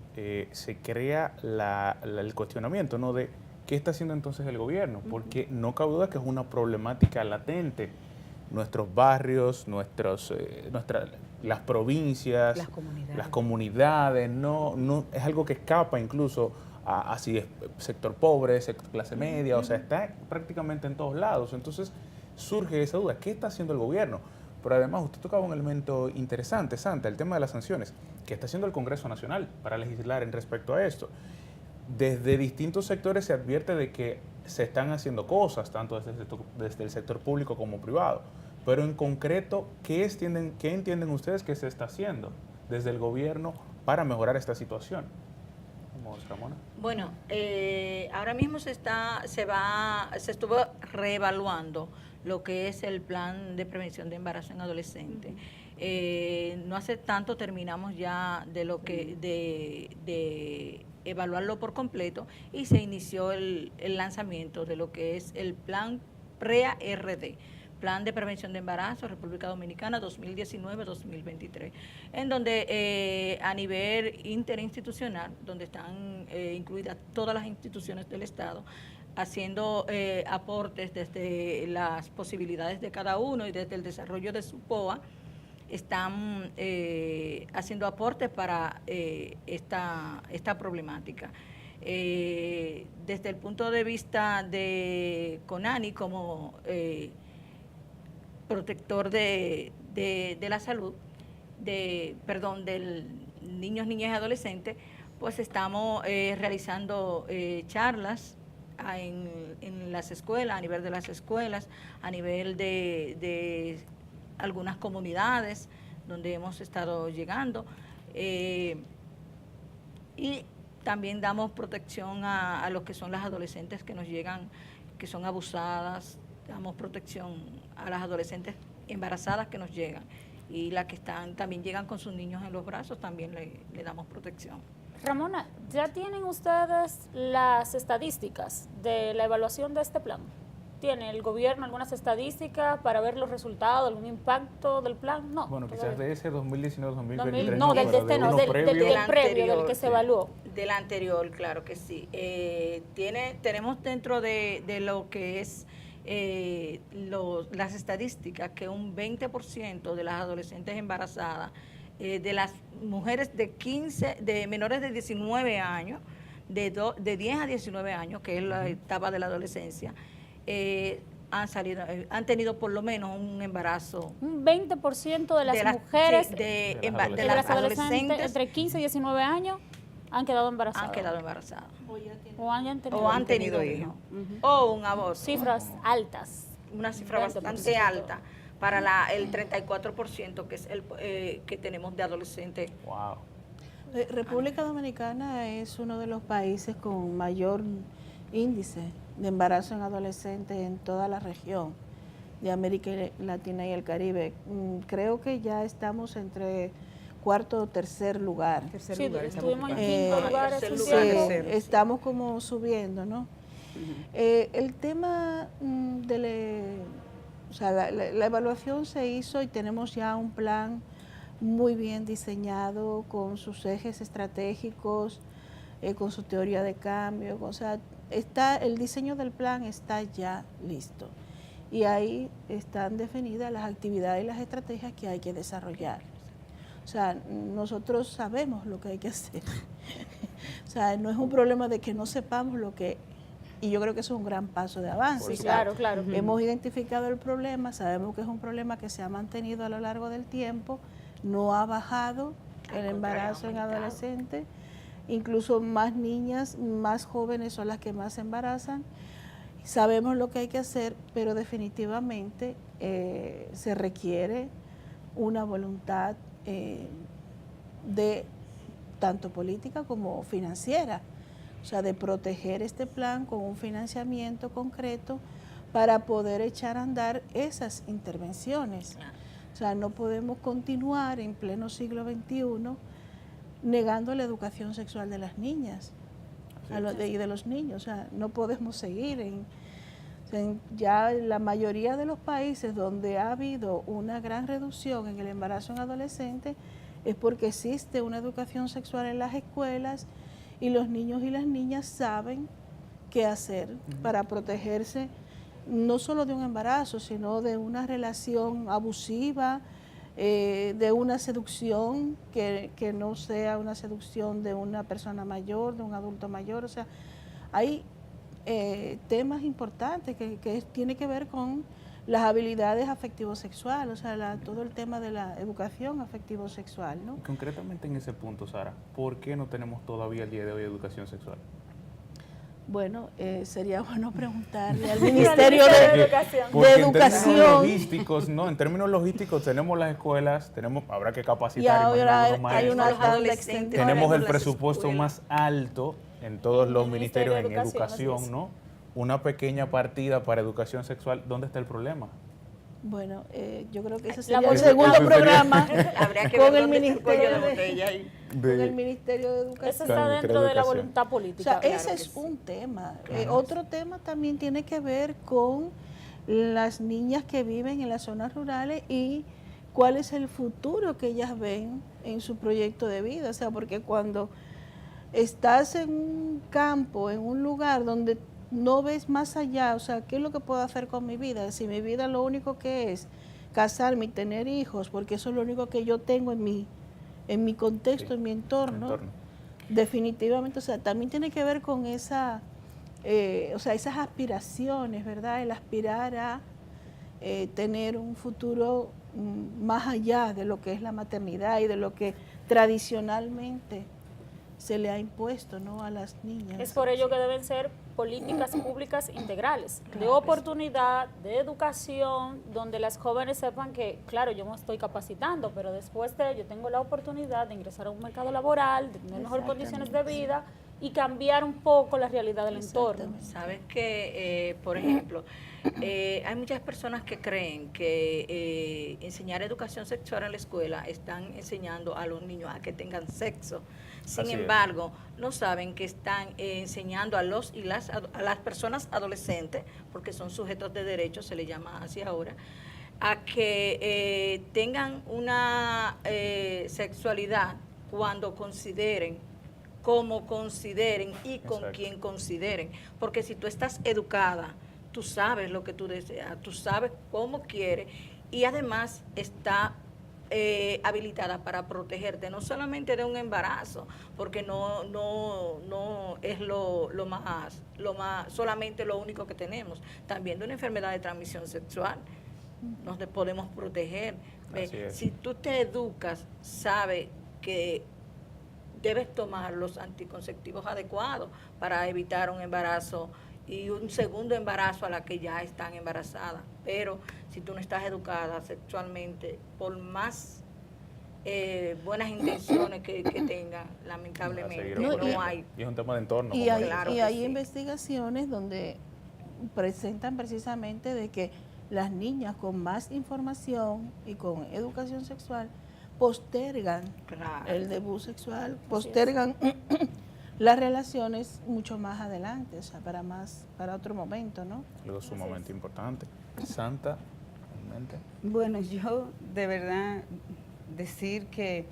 se crea el cuestionamiento, ¿no?, de qué está haciendo entonces el gobierno, porque no cabe duda que es una problemática latente. Nuestros barrios, las provincias, las comunidades, no es algo que escapa incluso a si es sector pobre, sector clase media, o sea, está prácticamente en todos lados. Entonces surge esa duda, ¿qué está haciendo el gobierno? Pero además usted tocaba un elemento interesante, Santa, el tema de las sanciones. ¿Qué está haciendo el Congreso Nacional para legislar en respecto a esto? Desde distintos sectores se advierte de que se están haciendo cosas, tanto desde el sector público como privado, Pero en concreto, ¿qué entienden ustedes que se está haciendo desde el gobierno para mejorar esta situación? Vamos, Ramona. Bueno, ahora mismo se estuvo reevaluando lo que es el plan de prevención de embarazo en adolescentes. No hace tanto terminamos ya de evaluarlo por completo y se inició el lanzamiento de lo que es el plan PREA-RD, Plan de Prevención de Embarazo República Dominicana 2019-2023, en donde a nivel interinstitucional, donde están incluidas todas las instituciones del Estado, haciendo aportes desde las posibilidades de cada uno y desde el desarrollo de su POA, están haciendo aportes para esta problemática. Desde el punto de vista de CONANI como protector de la salud, del niños, niñas y adolescentes, pues estamos realizando charlas en las escuelas, a nivel de las escuelas, a nivel de algunas comunidades donde hemos estado llegando, y también damos protección a lo que son las adolescentes que nos llegan, que son abusadas, damos protección a las adolescentes embarazadas que nos llegan, y las que también llegan con sus niños en los brazos, también le damos protección. Ramona, ¿ya tienen ustedes las estadísticas de la evaluación de este plan? ¿Tiene el gobierno algunas estadísticas para ver los resultados, algún impacto del plan? No. Bueno, todavía. quizás de ese 2019-2023. No, del previo, del que se evaluó. Del anterior, claro que sí. Tenemos dentro de lo que es las estadísticas que un 20% de las adolescentes embarazadas, de las mujeres de menores de 19 años, de 10 a 19 años, que es la etapa de la adolescencia, han tenido por lo menos un embarazo. Un 20% de las mujeres, de las adolescentes entre 15 y 19 años han quedado embarazadas. Han quedado embarazadas. O han tenido hijos. O un aborto. Cifras altas. Una cifra bastante alta para el 34% que es el que tenemos de adolescentes. Wow. República Dominicana es uno de los países con mayor índice de embarazo en adolescentes en toda la región de América Latina y el Caribe. Creo que ya estamos entre cuarto o tercer lugar. Sí, estuvimos en quinto lugar. Estamos como subiendo, ¿no? El tema la evaluación se hizo y tenemos ya un plan muy bien diseñado con sus ejes estratégicos, con su teoría de cambio, el diseño del plan está ya listo y ahí están definidas las actividades y las estrategias que hay que desarrollar. O sea, nosotros sabemos lo que hay que hacer. O sea, no es un problema de que no sepamos lo que, y yo creo que eso es un gran paso de avance. Sí, claro. Hemos identificado el problema, sabemos que es un problema que se ha mantenido a lo largo del tiempo, no ha bajado el embarazo en adolescentes. Incluso más niñas, más jóvenes son las que más se embarazan. Sabemos lo que hay que hacer, pero definitivamente se requiere una voluntad de tanto política como financiera, o sea, de proteger este plan con un financiamiento concreto para poder echar a andar esas intervenciones. O sea, no podemos continuar en pleno siglo XXI negando la educación sexual de las niñas y de los niños. O sea, no podemos seguir ya la mayoría de los países donde ha habido una gran reducción en el embarazo en adolescentes es porque existe una educación sexual en las escuelas y los niños y las niñas saben qué hacer para protegerse no solo de un embarazo, sino de una relación abusiva, de una seducción que no sea una seducción de una persona mayor, de un adulto mayor. O sea, hay temas importantes que tiene que ver con las habilidades afectivo-sexuales, o sea, todo el tema de la educación afectivo-sexual, ¿no? Concretamente en ese punto, Sara, ¿por qué no tenemos todavía el día de hoy educación sexual? Bueno, sería bueno preguntarle al Ministerio de de Educación. Porque en términos Educación. logísticos, no, en términos logísticos tenemos las escuelas, habrá que Y capacitar. ahora imagino, hay una maestros. tabla extendida. Tenemos el las presupuesto escuelas. más alto en todos los el ministerios Ministerio en de Educación, educación, así es. ¿no? Una pequeña partida para educación sexual, ¿dónde está el problema? Bueno, yo creo que ese La sería el voluntad. segundo Eso sería- programa Habría que ver con el dónde está el cuello Ministerio de de, botella ahí. con el Ministerio de Educación. Eso Claro, está Ministerio dentro de de la Educación. voluntad O política. sea, claro ese que es sí. un tema. Claro. Otro tema también tiene que ver con las niñas que viven en las zonas rurales y cuál es el futuro que ellas ven en su proyecto de vida. O sea, porque cuando estás en un campo, en un lugar donde no ves más allá, o sea, ¿qué es lo que puedo hacer con mi vida? Si mi vida lo único que es casarme y tener hijos, porque eso es lo único que yo tengo en mi contexto, Sí, en mi entorno. Definitivamente, o sea, también tiene que ver con esa, o sea, esas aspiraciones, ¿verdad? El aspirar a tener un futuro más allá de lo que es la maternidad y de lo que tradicionalmente se le ha impuesto, ¿no?, a las niñas. Es por ello que deben ser políticas públicas integrales, de oportunidad, de educación, donde las jóvenes sepan que, claro, yo me estoy capacitando, pero después de ello tengo la oportunidad de ingresar a un mercado laboral, de tener mejores condiciones de vida y cambiar un poco la realidad del entorno. Sabes que, por ejemplo, hay muchas personas que creen que enseñar educación sexual en la escuela están enseñando a los niños a que tengan sexo. Sin Así es. embargo, no saben que están enseñando a a las personas adolescentes, porque son sujetos de derecho, se les llama así ahora, a que tengan una sexualidad cuando consideren, como consideren y con Exacto. quien consideren. Porque si tú estás educada, tú sabes lo que tú deseas, tú sabes cómo quieres y además está habilitada para protegerte no solamente de un embarazo, porque no es lo más solamente lo único que tenemos, también de una enfermedad de transmisión sexual nos podemos proteger. Así es. Si tú te educas, sabes que debes tomar los anticonceptivos adecuados para evitar un embarazo y un segundo embarazo a la que ya están embarazadas. Pero si tú no estás educada sexualmente, por más buenas intenciones que tengan, lamentablemente no hay. Y es un tema de entorno. Y como hay, es. Claro y que hay sí. investigaciones donde presentan precisamente de que las niñas con más información y con educación sexual postergan Claro. el debut sexual, postergan las relaciones mucho más adelante, o sea, para otro momento, ¿no? Algo sumamente importante. Santa, realmente. Bueno, yo de verdad decir que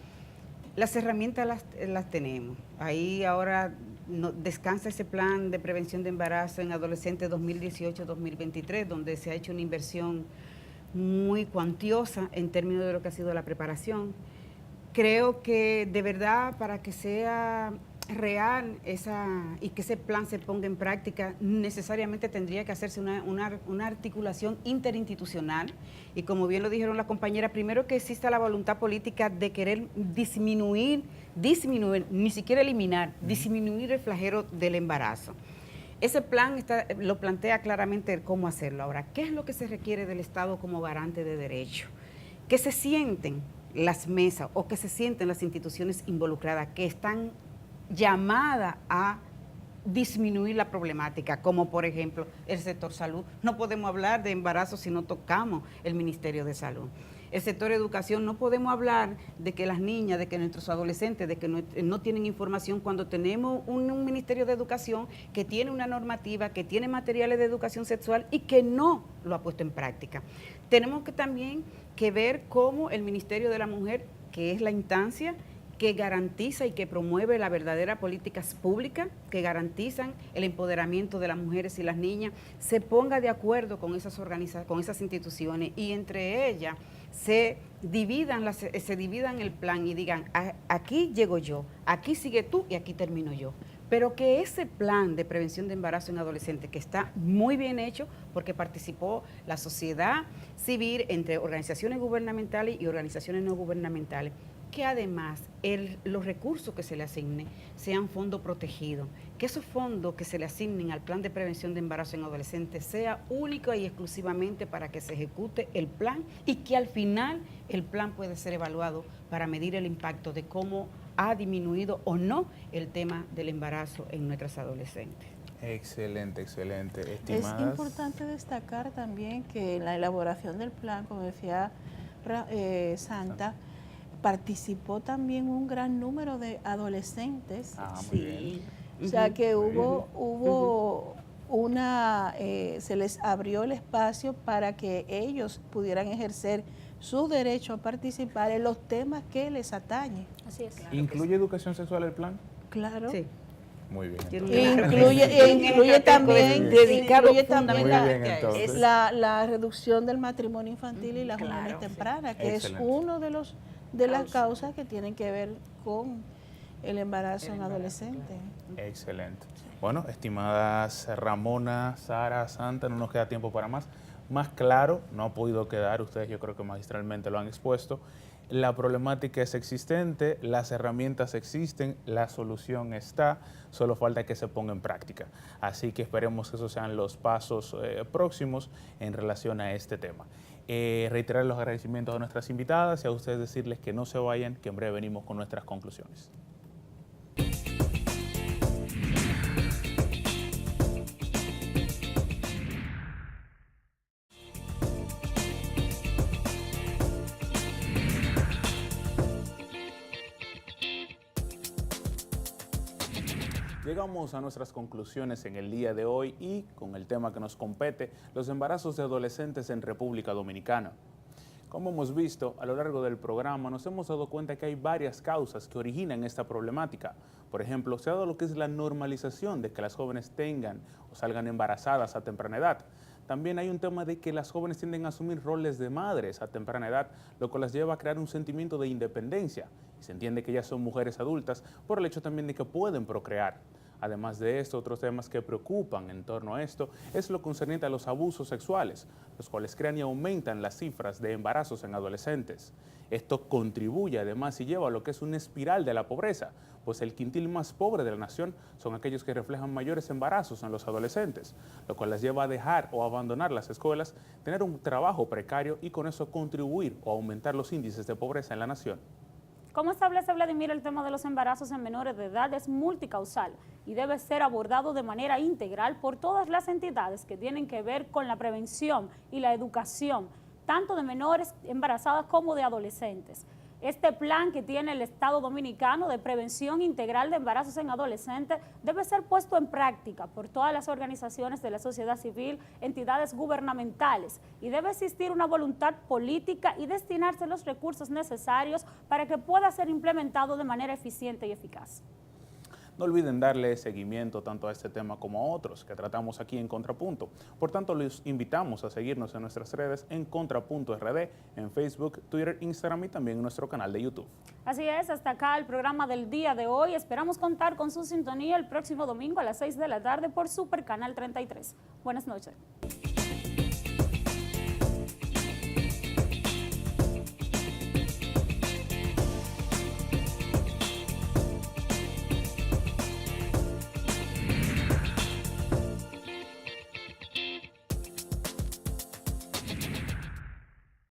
las herramientas las tenemos. Ahí ahora descansa ese plan de prevención de embarazo en adolescentes 2018-2023, donde se ha hecho una inversión muy cuantiosa en términos de lo que ha sido la preparación. Creo que de verdad para que sea real y que ese plan se ponga en práctica, necesariamente tendría que hacerse una articulación interinstitucional y como bien lo dijeron las compañeras, primero que exista la voluntad política de querer disminuir, ni siquiera eliminar, disminuir el flagelo del embarazo. Ese plan lo plantea claramente cómo hacerlo. Ahora, ¿qué es lo que se requiere del Estado como garante de derecho? Que se sienten las mesas o que se sienten las instituciones involucradas que están llamadas a disminuir la problemática, como por ejemplo el sector salud. No podemos hablar de embarazo si no tocamos el Ministerio de Salud. El sector educación, no podemos hablar de que las niñas, de que nuestros adolescentes, de que no tienen información cuando tenemos un Ministerio de Educación que tiene una normativa, que tiene materiales de educación sexual y que no lo ha puesto en práctica. Tenemos que también que ver cómo el Ministerio de la Mujer, que es la instancia que garantiza y que promueve la verdadera políticas públicas que garantizan el empoderamiento de las mujeres y las niñas, se ponga de acuerdo con esas instituciones y entre ellas se dividan el plan y digan, aquí llego yo, aquí sigue tú y aquí termino yo. Pero que ese plan de prevención de embarazo en adolescentes, que está muy bien hecho porque participó la sociedad civil entre organizaciones gubernamentales y organizaciones no gubernamentales, que además los recursos que se le asignen sean fondos protegidos, que esos fondos que se le asignen al plan de prevención de embarazo en adolescentes sea único y exclusivamente para que se ejecute el plan y que al final el plan puede ser evaluado para medir el impacto de cómo ha disminuido o no el tema del embarazo en nuestras adolescentes. Excelente, excelente. Es Estimadas. importante destacar también que en la elaboración del plan, como decía Santa, participó también un gran número de adolescentes. Muy bien. O sea que Muy hubo una, se les abrió el espacio para que ellos pudieran ejercer su derecho a participar en los temas que les atañen. Así es. ¿Incluye educación sexual el plan? Claro. Sí. Muy bien. Incluye también, dedicado incluye también fundamentalmente a eso. la reducción del matrimonio infantil y las uniones tempranas, que Excelente. es uno de las causas que tienen que ver con el embarazo en adolescentes. Excelente. Bueno, estimadas Ramona, Sara, Santa, no nos queda tiempo para más. Más claro, no ha podido quedar, ustedes yo creo que magistralmente lo han expuesto. La problemática es existente, las herramientas existen, la solución está, solo falta que se ponga en práctica. Así que esperemos que esos sean los pasos próximos en relación a este tema. Reiterar los agradecimientos a nuestras invitadas y a ustedes decirles que no se vayan, que en breve venimos con nuestras conclusiones. Llegamos a nuestras conclusiones en el día de hoy y con el tema que nos compete, los embarazos de adolescentes en República Dominicana. Como hemos visto a lo largo del programa, nos hemos dado cuenta que hay varias causas que originan esta problemática. Por ejemplo, se ha dado lo que es la normalización de que las jóvenes tengan o salgan embarazadas a temprana edad. También hay un tema de que las jóvenes tienden a asumir roles de madres a temprana edad, lo cual las lleva a crear un sentimiento de independencia. Y se entiende que ya son mujeres adultas por el hecho también de que pueden procrear. Además de esto, otros temas que preocupan en torno a esto es lo concerniente a los abusos sexuales, los cuales crean y aumentan las cifras de embarazos en adolescentes. Esto contribuye además y lleva a lo que es una espiral de la pobreza, pues el quintil más pobre de la nación son aquellos que reflejan mayores embarazos en los adolescentes, lo cual les lleva a dejar o abandonar las escuelas, tener un trabajo precario y con eso contribuir o aumentar los índices de pobreza en la nación. Como establece Vladimir, el tema de los embarazos en menores de edad es multicausal y debe ser abordado de manera integral por todas las entidades que tienen que ver con la prevención y la educación, tanto de menores embarazadas como de adolescentes. Este plan que tiene el Estado Dominicano de prevención integral de embarazos en adolescentes debe ser puesto en práctica por todas las organizaciones de la sociedad civil, entidades gubernamentales, y debe existir una voluntad política y destinarse los recursos necesarios para que pueda ser implementado de manera eficiente y eficaz. No olviden darle seguimiento tanto a este tema como a otros que tratamos aquí en Contrapunto. Por tanto, les invitamos a seguirnos en nuestras redes en Contrapunto RD, en Facebook, Twitter, Instagram y también en nuestro canal de YouTube. Así es, hasta acá el programa del día de hoy. Esperamos contar con su sintonía el próximo domingo a las 6 de la tarde por Super Canal 33. Buenas noches.